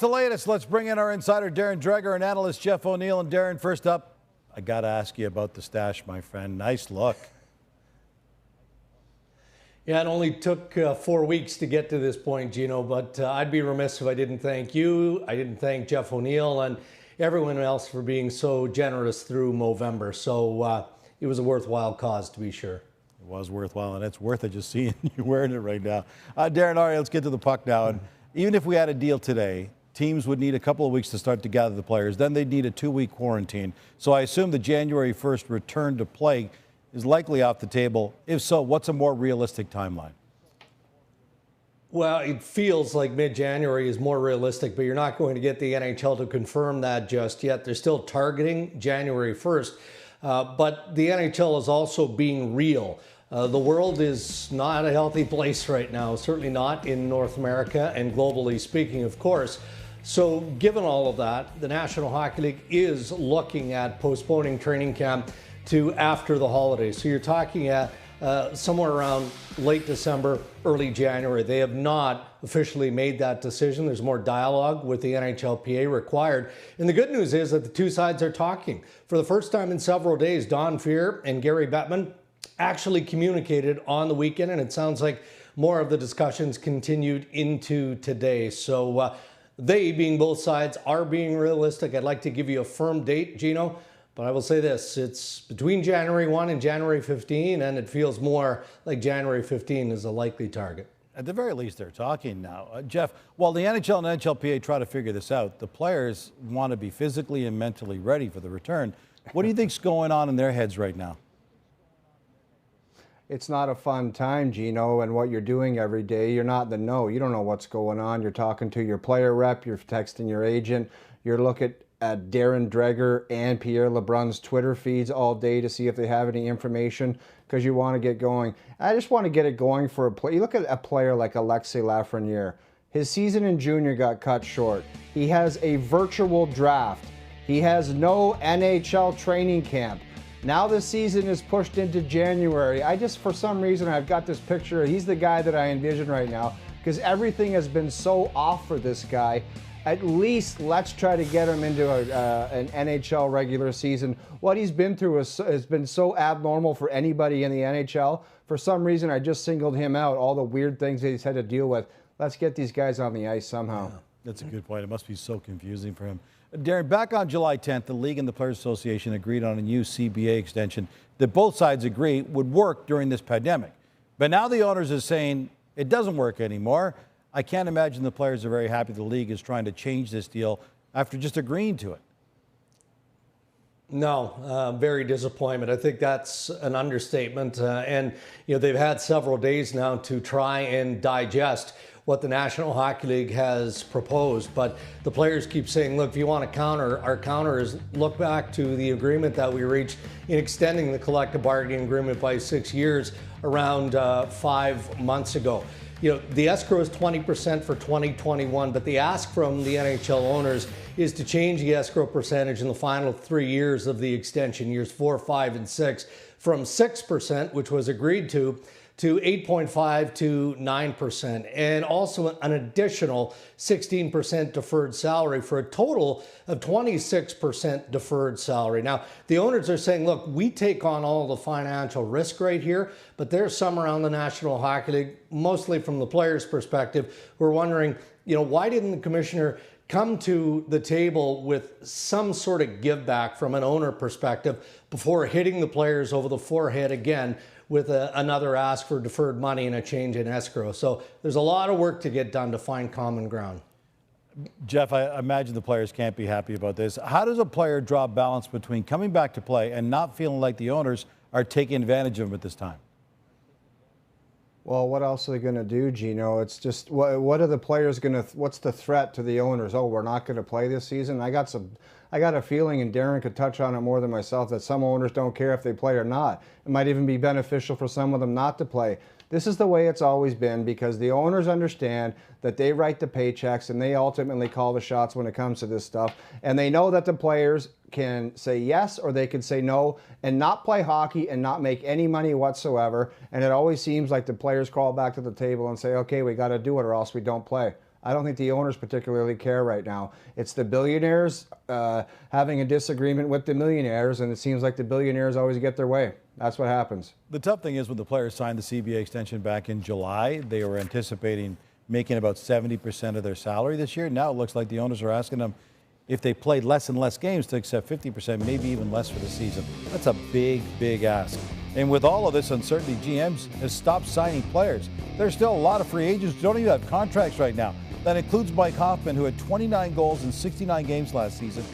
The latest, let's bring in our insider, Darren Dreger, and analyst Jeff O'Neill. And Darren, first up, I got to ask you about the stash, my friend. Nice look. Yeah, it only took 4 weeks to get to this point, Gino, but I'd be remiss if I didn't thank you. I didn't thank Jeff O'Neill and everyone else for being so generous through Movember. So it was a worthwhile cause, to be sure. It was worthwhile, and it's worth it just seeing you wearing it right now. Darren, all right, let's get to the puck now. And even if we had a deal today, teams would need a couple of weeks to start to gather the players. Then they'd need a 2-week quarantine. So I assume the January 1st return to play is likely off the table. If so, what's a more realistic timeline? Well, it feels like mid-January is more realistic, but you're not going to get the NHL to confirm that just yet. They're still targeting January 1st, but the NHL is also being real. The world is not a healthy place right now, certainly not in North America and globally speaking, of course. So given all of that, the National Hockey League is looking at postponing training camp to after the holidays. So you're talking at somewhere around late December, early January. They have not officially made that decision. There's more dialogue with the NHLPA required. And the good news is that the two sides are talking. For the first time in several days, Don Fehr and Gary Bettman actually communicated on the weekend, and it sounds like more of the discussions continued into today. So they, being both sides, are being realistic. I'd like to give you a firm date, Gino, but I will say this, it's between January 1 and January 15, and it feels more like January 15 is a likely target. At the very least, they're talking now. Jeff, while the NHL and NHLPA try to figure this out, the players want to be physically and mentally ready for the return. What do you think's going on in their heads right now? It's not a fun time, Gino, and what you're doing every day, you're not in the know. You don't know what's going on. You're talking to your player rep, you're texting your agent, you're looking at Darren Dreger and Pierre LeBrun's Twitter feeds all day to see if they have any information because you want to get going. I just want to get it going for a player. You look at a player like Alexis Lafreniere. His season in junior got cut short. He has a virtual draft. He has no NHL training camp. Now the season is pushed into January. For some reason, I've got this picture. He's the guy that I envision right now because everything has been so off for this guy. At least let's try to get him into an NHL regular season. What he's been through has been so abnormal for anybody in the NHL. For some reason, I just singled him out, all the weird things that he's had to deal with. Let's get these guys on the ice somehow. Yeah, that's a good point. It must be so confusing for him. Darren, back on July 10th, the League and the Players Association agreed on a new CBA extension that both sides agree would work during this pandemic. But now the owners are saying it doesn't work anymore. I can't imagine the players are very happy the league is trying to change this deal after just agreeing to it. No, very disappointment. I think that's an understatement. And they've had several days now to try and digest what the National Hockey League has proposed. But the players keep saying, look, if you want to counter, our counter is look back to the agreement that we reached in extending the collective bargaining agreement by 6 years around 5 months ago. The escrow is 20% for 2021, but the ask from the NHL owners is to change the escrow percentage in the final 3 years of the extension, years 4, 5, and 6, from 6%, which was agreed to 8.5 to 9%, and also an additional 16% deferred salary for a total of 26% deferred salary. Now, the owners are saying, look, we take on all the financial risk right here, but there's some around the National Hockey League, mostly from the players' perspective, who are wondering, why didn't the commissioner come to the table with some sort of give back from an owner perspective before hitting the players over the forehead again with another ask for deferred money and a change in escrow. So there's a lot of work to get done to find common ground. Jeff, I imagine the players can't be happy about this. How does a player draw balance between coming back to play and not feeling like the owners are taking advantage of him at this time? Well, what else are they going to do, Gino? It's just, what are the players going to, what's the threat to the owners? Oh, we're not going to play this season? I got a feeling, and Darren could touch on it more than myself, that some owners don't care if they play or not. It might even be beneficial for some of them not to play. This is the way it's always been because the owners understand that they write the paychecks and they ultimately call the shots when it comes to this stuff. And they know that the players can say yes or they can say no and not play hockey and not make any money whatsoever. And it always seems like the players crawl back to the table and say, okay, we got to do it or else we don't play. I don't think the owners particularly care right now. It's the billionaires having a disagreement with the millionaires, and it seems like the billionaires always get their way. That's what happens. The tough thing is when the players signed the CBA extension back in July, they were anticipating making about 70% of their salary this year. Now it looks like the owners are asking them, if they played less and less games, to accept 50%, maybe even less for the season. That's a big, big ask. And with all of this uncertainty, GMs has stopped signing players. There's still a lot of free agents who don't even have contracts right now. That includes Mike Hoffman, who had 29 goals in 69 games last season